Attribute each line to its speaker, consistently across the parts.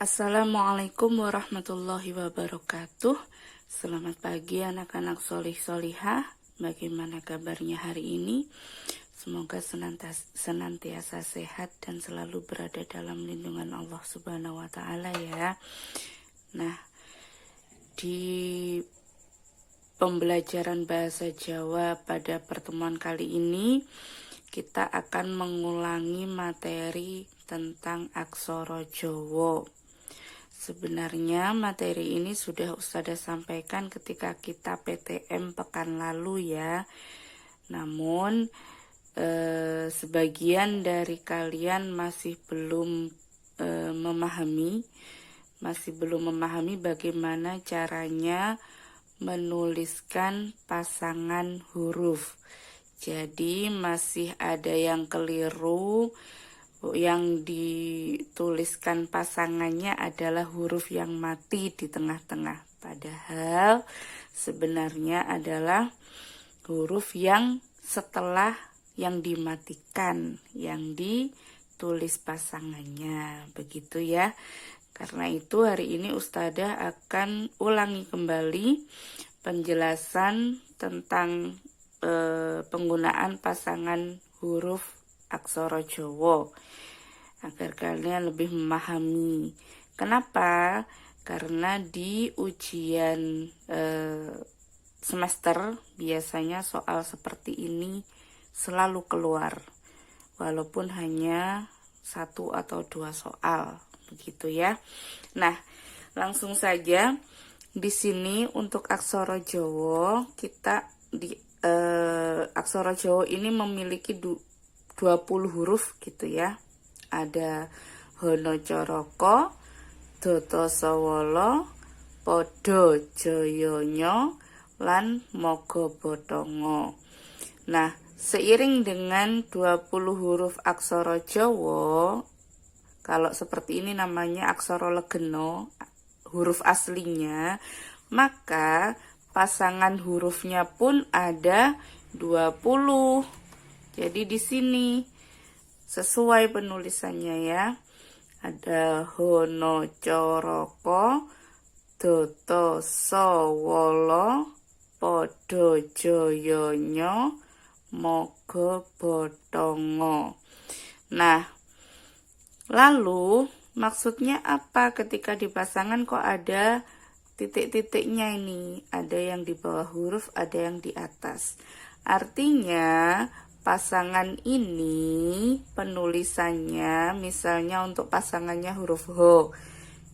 Speaker 1: Assalamualaikum warahmatullahi wabarakatuh. Selamat pagi anak-anak solih solihah. Bagaimana kabarnya hari ini? Semoga senantiasa sehat dan selalu berada dalam lindungan Allah Subhanahu wa Ta'ala ya. Nah, di pembelajaran bahasa Jawa pada pertemuan kali ini kita akan mengulangi materi tentang aksara Jawa. Sebenarnya materi ini sudah Ustazah sampaikan ketika kita PTM pekan lalu ya. Namun sebagian dari kalian masih belum memahami bagaimana caranya menuliskan pasangan huruf. Jadi masih ada yang keliru. Yang dituliskan pasangannya adalah huruf yang mati di tengah-tengah. Padahal sebenarnya adalah huruf yang setelah yang dimatikan, yang ditulis pasangannya. Begitu ya. Karena itu hari ini Ustazah akan ulangi kembali penjelasan tentang penggunaan pasangan huruf aksara Jawa agar kalian lebih memahami. Kenapa? Karena di ujian semester biasanya soal seperti ini selalu keluar, walaupun hanya 1 atau 2 soal, begitu ya. Nah, langsung saja di sini untuk aksara Jawa aksara Jawa ini memiliki 20 huruf gitu ya. Ada Hana Caraka, Data Sawala, Pada Jayanya, lan Maga Bathanga. Nah, seiring dengan 20 huruf aksara Jawa, kalau seperti ini namanya aksara legena, huruf aslinya, maka pasangan hurufnya pun ada 20. Jadi di sini sesuai penulisannya ya. Ada Hana Caraka, Data Sawala, Pada Jayanya, Maga Bathanga. Nah, lalu maksudnya apa ketika dipasangan kok ada titik-titiknya ini? Ada yang di bawah huruf, ada yang di atas. Artinya pasangan ini penulisannya, misalnya untuk pasangannya huruf H,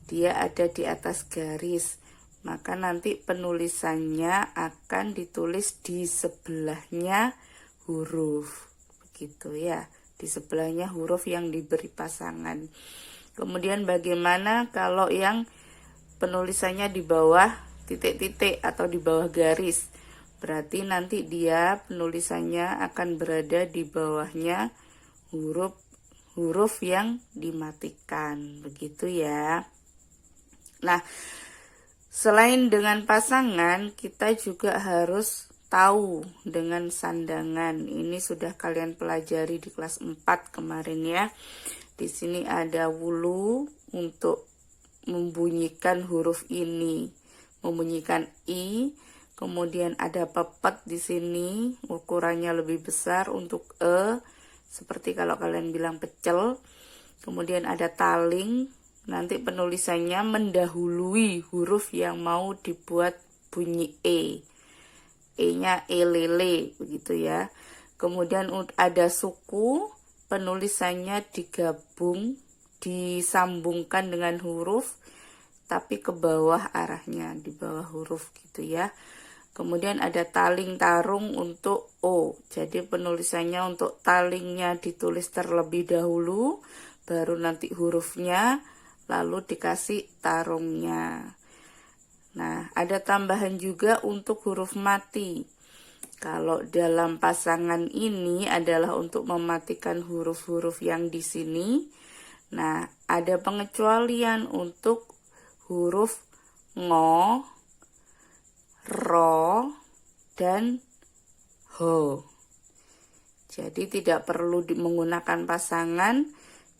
Speaker 1: dia ada di atas garis, maka nanti penulisannya akan ditulis di sebelahnya huruf, begitu ya, di sebelahnya huruf yang diberi pasangan. Kemudian bagaimana kalau yang penulisannya di bawah titik-titik atau di bawah garis? Berarti nanti dia penulisannya akan berada di bawahnya huruf yang dimatikan, begitu ya. Nah, selain dengan pasangan, kita juga harus tahu dengan sandangan. Ini sudah kalian pelajari di kelas 4 kemarin ya. Di sini ada wulu untuk membunyikan huruf ini, membunyikan i. Kemudian ada pepet di sini, ukurannya lebih besar untuk e, seperti kalau kalian bilang pecel. Kemudian ada taling, nanti penulisannya mendahului huruf yang mau dibuat bunyi e. E-nya elele, begitu ya. Kemudian ada suku, penulisannya disambungkan dengan huruf, tapi ke bawah arahnya, di bawah huruf gitu ya. Kemudian ada taling tarung untuk O. Jadi penulisannya untuk talingnya ditulis terlebih dahulu, baru nanti hurufnya, lalu dikasih tarungnya. Nah, ada tambahan juga untuk huruf mati. Kalau dalam pasangan ini adalah untuk mematikan huruf-huruf yang di sini. Nah, ada pengecualian untuk huruf ngo, ro, dan ho. Jadi tidak perlu menggunakan pasangan,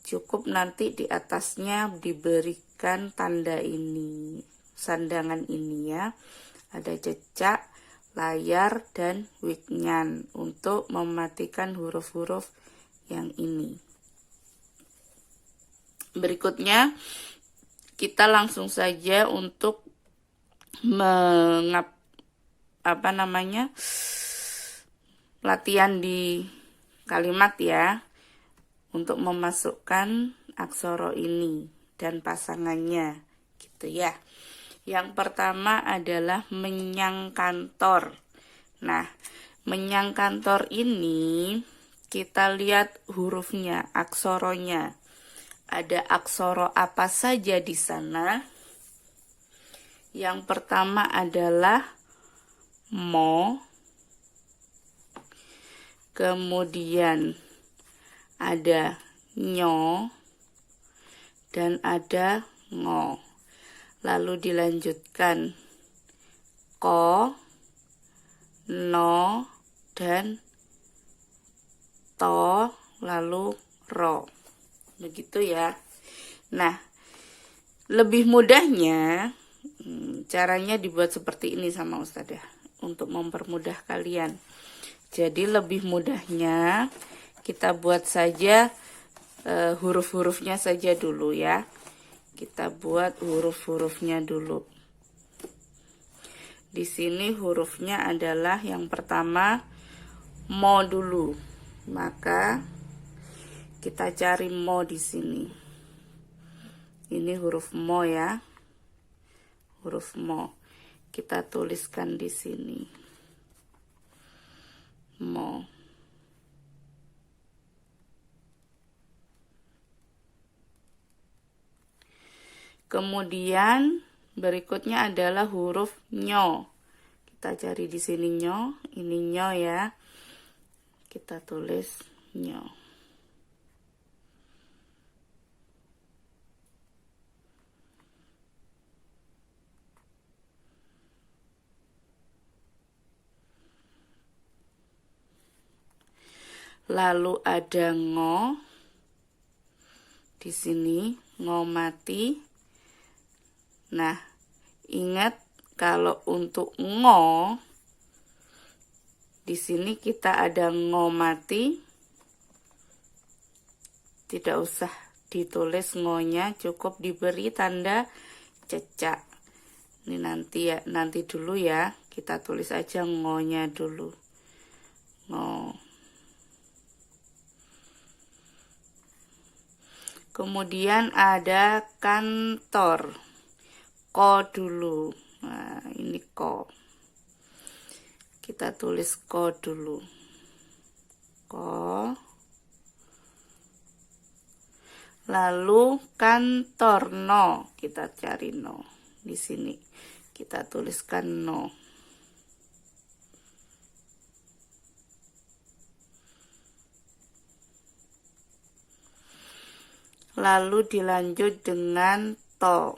Speaker 1: cukup nanti di atasnya diberi memberikan tanda ini, sandangan ini ya. Ada cecak, layar, dan wignan untuk mematikan huruf-huruf yang ini. Berikutnya kita langsung saja untuk latihan di kalimat ya, untuk memasukkan aksara ini dan pasangannya gitu ya. Yang pertama adalah menyang kantor. Nah, menyang kantor ini kita lihat hurufnya, aksoronya. Ada aksara apa saja di sana? Yang pertama adalah mo, kemudian ada nyo, dan ada ngo. Lalu dilanjutkan ko, no, dan to, lalu ro. Begitu ya. Nah, lebih mudahnya caranya dibuat seperti ini sama Ustadzah untuk mempermudah kalian. Jadi lebih mudahnya kita buat saja huruf-hurufnya saja dulu ya. Kita buat huruf-hurufnya dulu. Di sini hurufnya adalah yang pertama mo dulu. Maka kita cari mo di sini. Ini huruf mo ya. Huruf mo. Kita tuliskan di sini. Mo. Kemudian berikutnya adalah huruf nyo. Kita cari di sini nyo, ini nyo ya. Kita tulis nyo. Lalu ada ngo. Di sini ngo mati. Nah, ingat kalau untuk ngo di sini kita ada ngo mati. Tidak usah ditulis ngonya, cukup diberi tanda cecak. Ini nanti ya, nanti dulu ya. Kita tulis aja ngonya dulu. Ngo. Kemudian ada kantor. Ko dulu. Nah, ini ko. Kita tulis ko dulu. Ko. Lalu kantor no. Kita cari no. Di sini kita tuliskan no. Lalu dilanjut dengan to.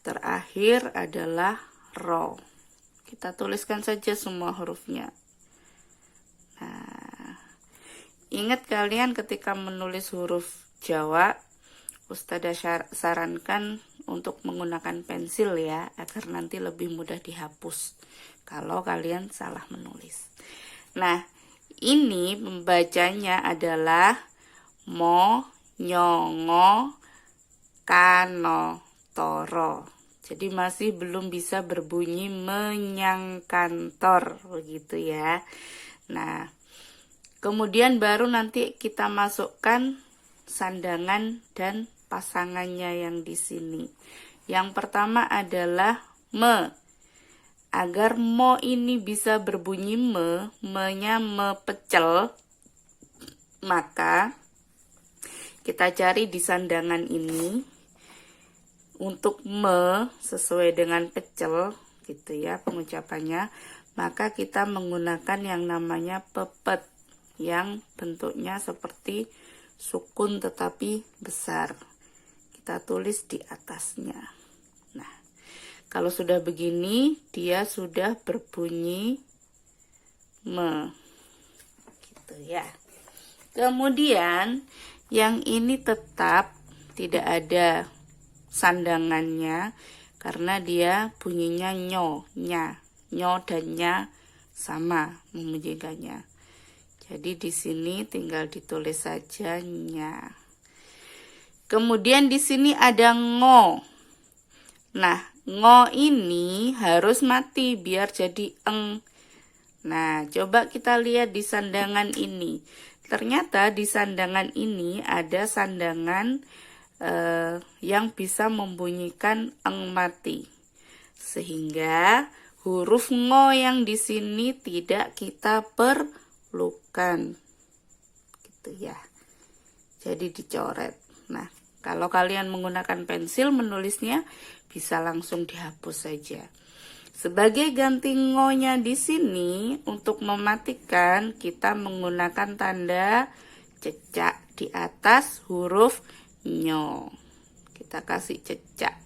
Speaker 1: Terakhir adalah ro. Kita tuliskan saja semua hurufnya. Nah, ingat kalian ketika menulis huruf Jawa, Ustadzah sarankan untuk menggunakan pensil ya, agar nanti lebih mudah dihapus kalau kalian salah menulis. Nah, ini membacanya adalah mo, nyongo, kano, toro. Jadi masih belum bisa berbunyi menyang kantor begitu ya. Nah, kemudian baru nanti kita masukkan sandangan dan pasangannya yang di sini. Yang pertama adalah me. Agar mo ini bisa berbunyi me-nya me pecel, maka kita cari di sandangan ini. Untuk me sesuai dengan pecel gitu ya pengucapannya, maka kita menggunakan yang namanya pepet yang bentuknya seperti sukun tetapi besar. Kita tulis di atasnya. Nah, Kalau sudah begini, dia sudah berbunyi me. Gitu ya. Kemudian yang ini tetap tidak ada sandangannya karena dia bunyinya nyo, nya. Nyo dan nya sama membunyikannya. Jadi di sini tinggal ditulis saja nya. Kemudian di sini ada ngo. Nah, ngo ini harus mati biar jadi eng. Nah, coba kita lihat di sandangan ini. Ternyata di sandangan ini ada sandangan yang bisa membunyikan eng mati. Sehingga huruf ngo yang di sini tidak kita perlukan. Gitu ya. Jadi dicoret. Nah, kalau kalian menggunakan pensil menulisnya bisa langsung dihapus saja. Sebagai ganti ngo-nya di sini untuk mematikan kita menggunakan tanda cecak di atas huruf nyo. Kita kasih cecak.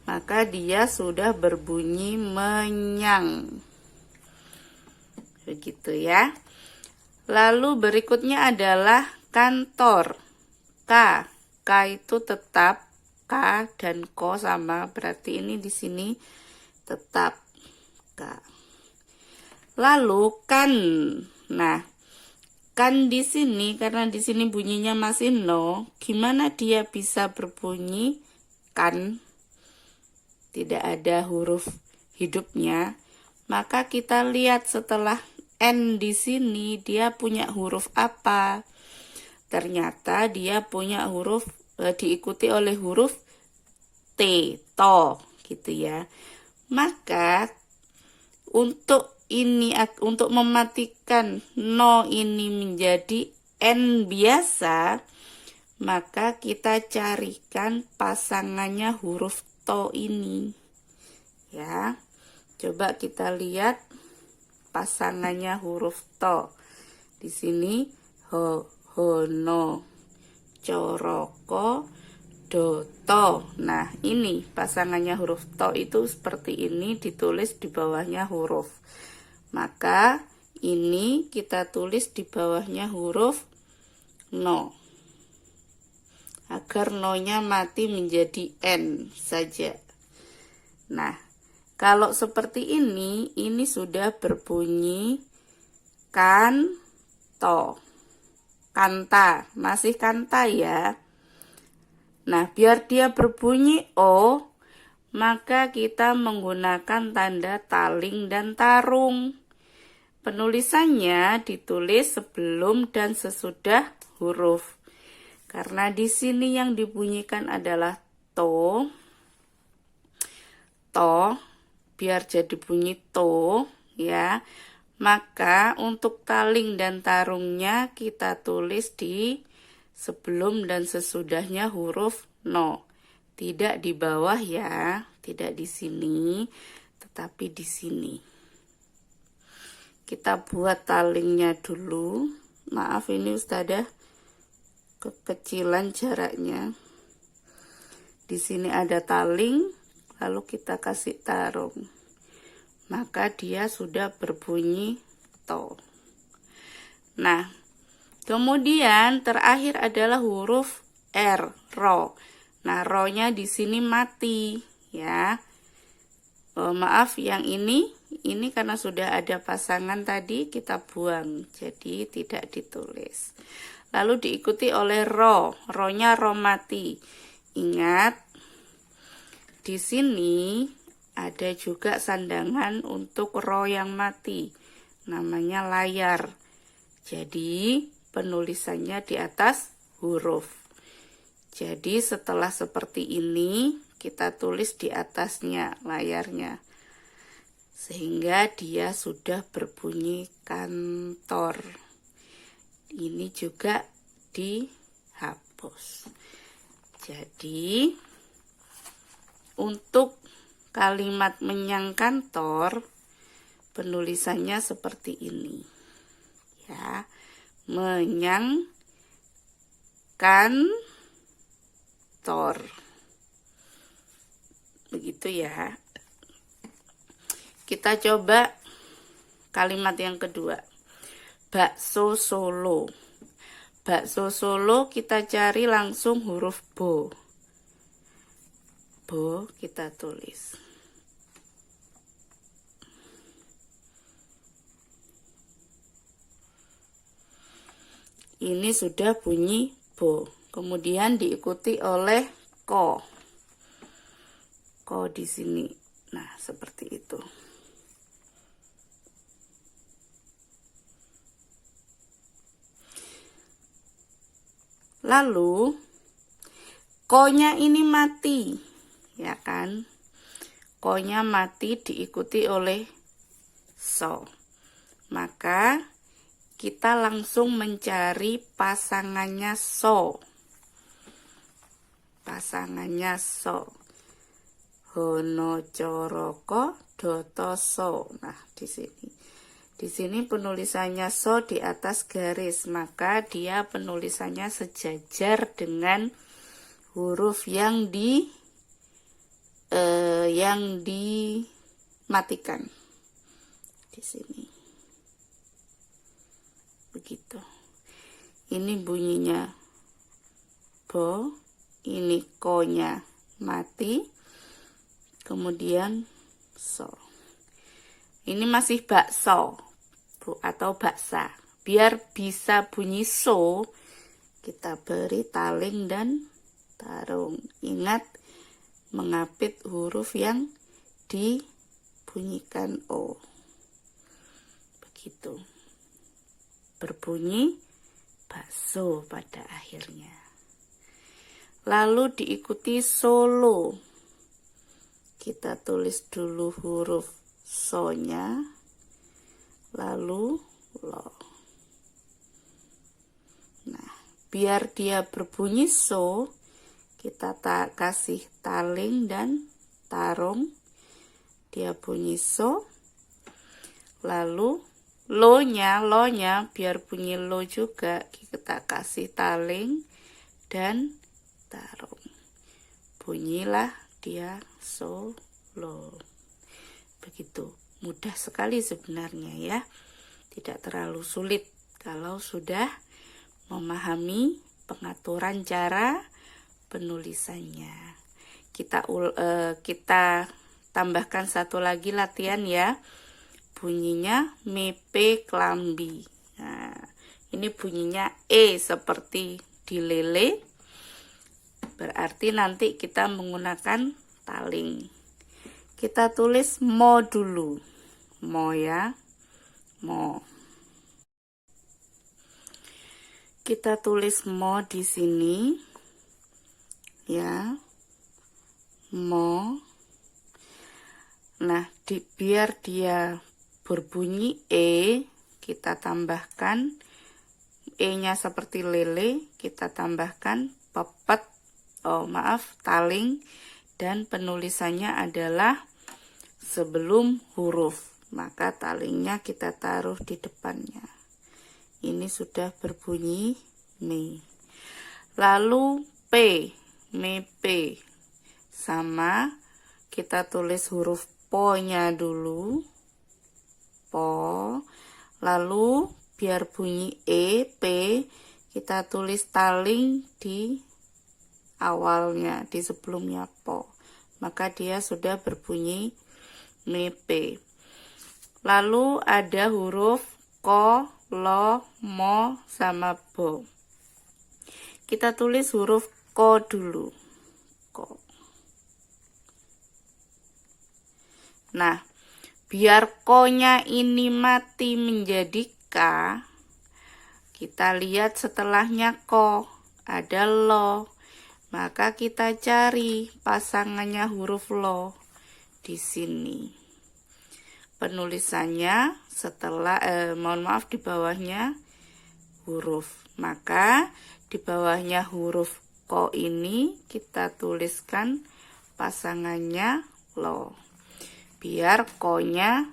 Speaker 1: Maka dia sudah berbunyi menyang. Begitu ya. Lalu berikutnya adalah kantor. K. K itu tetap K dan ko sama, berarti ini di sini tetap K. Lalu kan. Nah, kan di sini karena di sini bunyinya masih no, gimana dia bisa berbunyi kan? Tidak ada huruf hidupnya. Maka kita lihat setelah N di sini dia punya huruf apa? Ternyata dia punya huruf diikuti oleh huruf T, to, gitu ya. Maka untuk mematikan no ini menjadi N biasa, maka kita carikan pasangannya huruf to ini. Ya. Coba kita lihat pasangannya huruf to. Di sini hono, coroko, doto. Nah, ini pasangannya huruf to itu seperti ini, ditulis di bawahnya huruf. Maka ini kita tulis di bawahnya huruf no. Agar no-nya mati menjadi N saja. Nah, kalau seperti ini sudah berbunyi kanto. Kanta, masih kanta ya. Nah, biar dia berbunyi O, maka kita menggunakan tanda taling dan tarung. Penulisannya ditulis sebelum dan sesudah huruf. Karena di sini yang dibunyikan adalah to, biar jadi bunyi to, ya. Maka untuk taling dan tarungnya kita tulis di sebelum dan sesudahnya huruf no. Tidak di bawah ya, tidak di sini, tetapi di sini. Kita buat talingnya dulu. Maaf ini Ustadzah kekecilan jaraknya. Di sini ada taling, lalu kita kasih tarung. Maka dia sudah berbunyi to. Nah, kemudian terakhir adalah huruf R, ro. Nah, ro-nya di sini mati, ya. Maaf, yang ini karena sudah ada pasangan tadi kita buang, jadi tidak ditulis. Lalu diikuti oleh ro, ro-nya ro mati. Ingat, di sini ada juga sandangan untuk ro yang mati, namanya layar. Jadi penulisannya di atas huruf. Jadi setelah seperti ini kita tulis di atasnya layarnya, sehingga dia sudah berbunyi kantor. Ini juga dihapus. Jadi untuk kalimat menyang kantor penulisannya seperti ini, ya, menyang kantor, begitu ya. Kita coba kalimat yang kedua. Bakso Solo. Bakso Solo kita cari langsung huruf bo. Bo kita tulis. Ini sudah bunyi bo. Kemudian diikuti oleh ko. Ko di sini. Nah, seperti itu. Lalu ko-nya ini mati, ya kan? Ko-nya mati diikuti oleh so. Maka kita langsung mencari pasangannya so. Pasangannya so. Hono coroko dotoso. Nah, di sini. Di sini penulisannya so di atas garis, maka dia penulisannya sejajar dengan huruf yang dimatikan. Di sini. Begitu. Ini bunyinya bo, ini ko-nya mati, kemudian so. Ini masih bakso atau baksa. Biar bisa bunyi so, kita beri taling dan tarung. Ingat mengapit huruf yang dibunyikan o. Begitu. Berbunyi bakso pada akhirnya. Lalu diikuti solo. Kita tulis dulu huruf so-nya, lalu lo. Nah, biar dia berbunyi so, kita kasih taling dan tarung. Dia bunyi so. Lalu lo-nya biar bunyi lo juga, kita kasih taling dan tarung. Bunyilah dia solo. Begitu, mudah sekali sebenarnya ya. Tidak terlalu sulit kalau sudah memahami pengaturan cara penulisannya. Kita tambahkan satu lagi latihan ya. Bunyinya mepe klambi. Nah, ini bunyinya e seperti di lele. Berarti nanti kita menggunakan taling. Kita tulis mo dulu. Mo ya. Mo. Kita tulis mo di sini. Ya. Mo. Nah, biar dia berbunyi e, kita tambahkan e-nya seperti lele, kita tambahkan pepet, taling, dan penulisannya adalah sebelum huruf, maka talingnya kita taruh di depannya. Ini sudah berbunyi me. Lalu p, mepe, sama kita tulis huruf po-nya dulu, po. Lalu biar bunyi e, p, kita tulis taling di awalnya, di sebelumnya po. Maka dia sudah berbunyi mepe. Lalu ada huruf ko, lo, mo, sama bo. Kita tulis huruf ko dulu. Ko. Nah, biar ko-nya ini mati menjadi k, kita lihat setelahnya ko, ada lo. Maka kita cari pasangannya huruf lo di sini. Penulisannya setelah di bawahnya huruf. Maka di bawahnya huruf ko ini kita tuliskan pasangannya lo. Biar ko-nya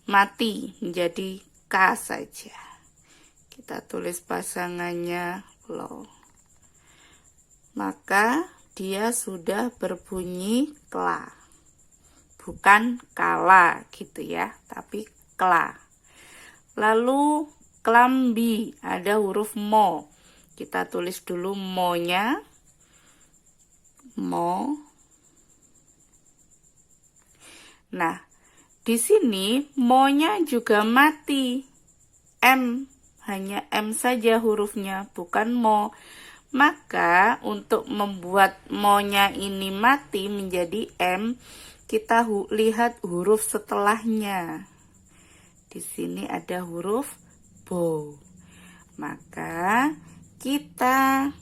Speaker 1: mati menjadi k saja. Kita tulis pasangannya lo. Maka dia sudah berbunyi kla. bukan kala gitu ya, tapi kla. Lalu klambi, ada huruf mo. Kita tulis dulu mo-nya. Mo. Nah, di sini mo-nya juga mati. M, hanya M saja hurufnya, bukan mo. Maka untuk membuat mo-nya ini mati menjadi M, kita lihat huruf setelahnya. Di sini ada huruf bo. Maka kita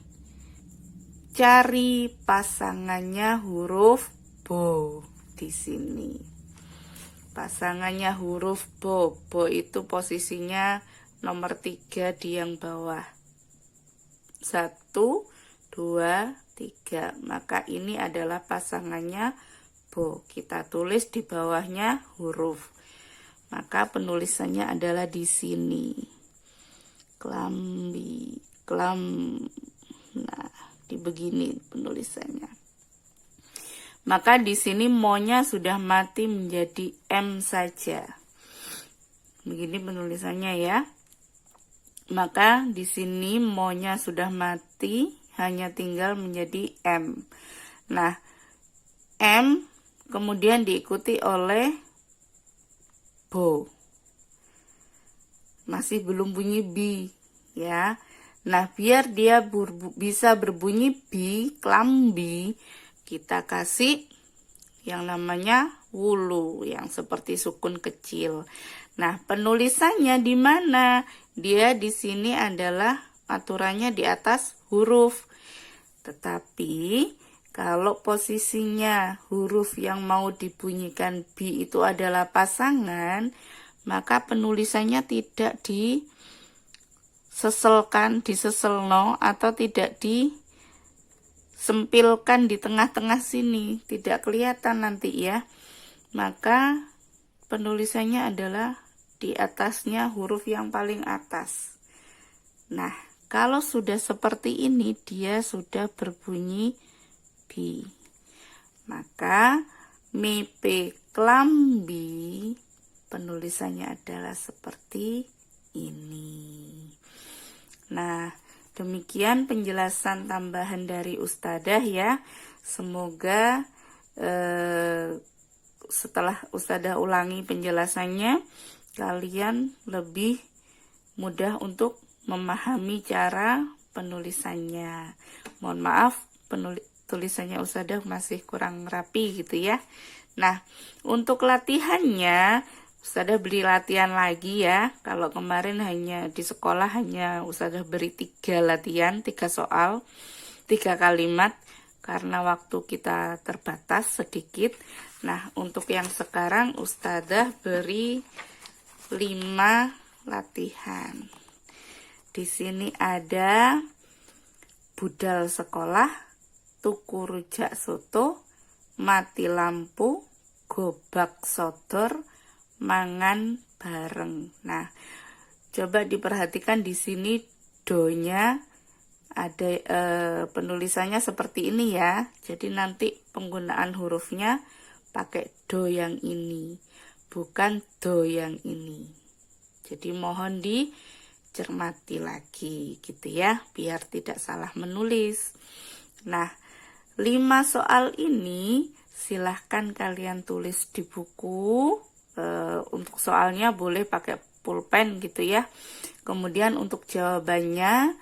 Speaker 1: cari pasangannya huruf bo di sini. Pasangannya huruf bo. Bo itu posisinya nomor 3 di yang bawah. 1, 2, 3. Maka ini adalah pasangannya bo. Kita tulis di bawahnya huruf. Maka penulisannya adalah di sini. Klambi, klam. Nah, di begini penulisannya. Maka di sini mo-nya sudah mati menjadi M saja. Begini penulisannya ya. Maka di sini mo-nya sudah mati, hanya tinggal menjadi M. Nah, M kemudian diikuti oleh bo. Masih belum bunyi B ya. Nah, biar dia bisa berbunyi B, klambi, kita kasih yang namanya wulu, yang seperti sukun kecil. Nah, penulisannya di mana? Dia di sini adalah aturannya di atas huruf. Tetapi kalau posisinya huruf yang mau dibunyikan B itu adalah pasangan, maka penulisannya tidak diseselno atau tidak disempilkan di tengah-tengah sini, tidak kelihatan nanti ya. Maka penulisannya adalah di atasnya huruf yang paling atas. Nah, kalau sudah seperti ini, dia sudah berbunyi B. Maka mepe klambi penulisannya adalah seperti ini. Nah, demikian penjelasan tambahan dari Ustadzah ya. Semoga setelah Ustadzah ulangi penjelasannya, kalian lebih mudah untuk memahami cara penulisannya. Mohon maaf, tulisannya Ustadzah masih kurang rapi gitu ya. Nah, untuk latihannya, Ustadzah beri latihan lagi ya. Kalau kemarin hanya di sekolah hanya Ustadzah beri 3 latihan, 3 soal, 3 kalimat, karena waktu kita terbatas sedikit. Nah, untuk yang sekarang Ustadzah beri 5 latihan. Di sini ada budal sekolah, tuku rujak soto, mati lampu, gobak sodor, mangan bareng. Nah, coba diperhatikan di sini do-nya ada penulisannya seperti ini ya. Jadi nanti penggunaan hurufnya pakai do yang ini, bukan do yang ini. Jadi mohon dicermati lagi gitu ya, biar tidak salah menulis. Nah, 5 soal ini silahkan kalian tulis di buku. Untuk soalnya boleh pakai pulpen gitu ya. Kemudian untuk jawabannya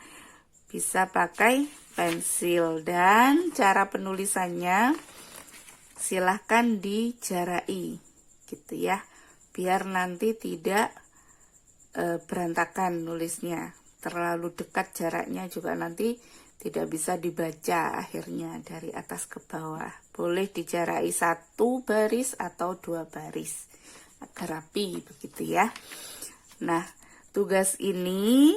Speaker 1: bisa pakai pensil, dan cara penulisannya silahkan dijarai gitu ya, biar nanti tidak berantakan nulisnya. Terlalu dekat jaraknya juga nanti tidak bisa dibaca akhirnya dari atas ke bawah. Boleh dijarai 1 baris atau 2 baris agar rapi begitu ya. Nah, tugas ini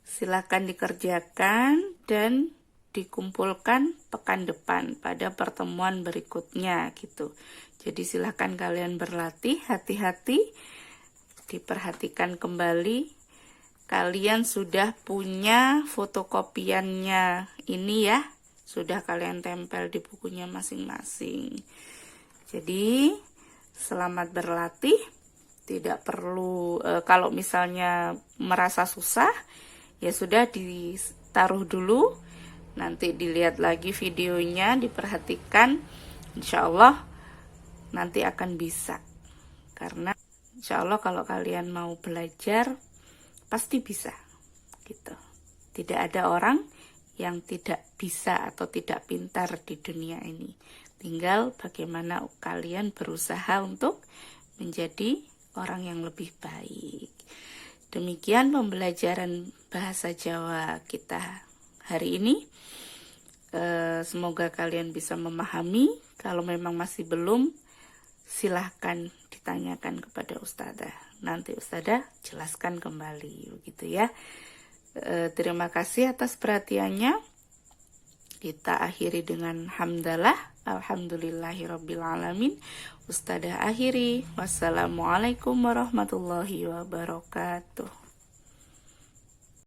Speaker 1: silakan dikerjakan dan dikumpulkan pekan depan pada pertemuan berikutnya gitu. Jadi silakan kalian berlatih, hati-hati, diperhatikan kembali. Kalian sudah punya fotokopiannya ini ya, sudah kalian tempel di bukunya masing-masing. Jadi Selamat berlatih. Tidak perlu kalau misalnya merasa susah, ya sudah ditaruh dulu. Nanti dilihat lagi videonya, diperhatikan. Insya Allah nanti akan bisa. Karena insya Allah kalau kalian mau belajar, pasti bisa. Gitu. Tidak ada orang yang tidak bisa atau tidak pintar di dunia ini. Tinggal bagaimana kalian berusaha untuk menjadi orang yang lebih baik. Demikian pembelajaran bahasa Jawa kita hari ini. Semoga kalian bisa memahami. Kalau memang masih belum, silahkan ditanyakan kepada Ustadzah. Nanti Ustadzah jelaskan kembali, begitu ya. Terima kasih atas perhatiannya. Kita akhiri dengan hamdalah. Alhamdulillahirrabbilalamin. Ustadzah akhiri. Wassalamualaikum warahmatullahi wabarakatuh.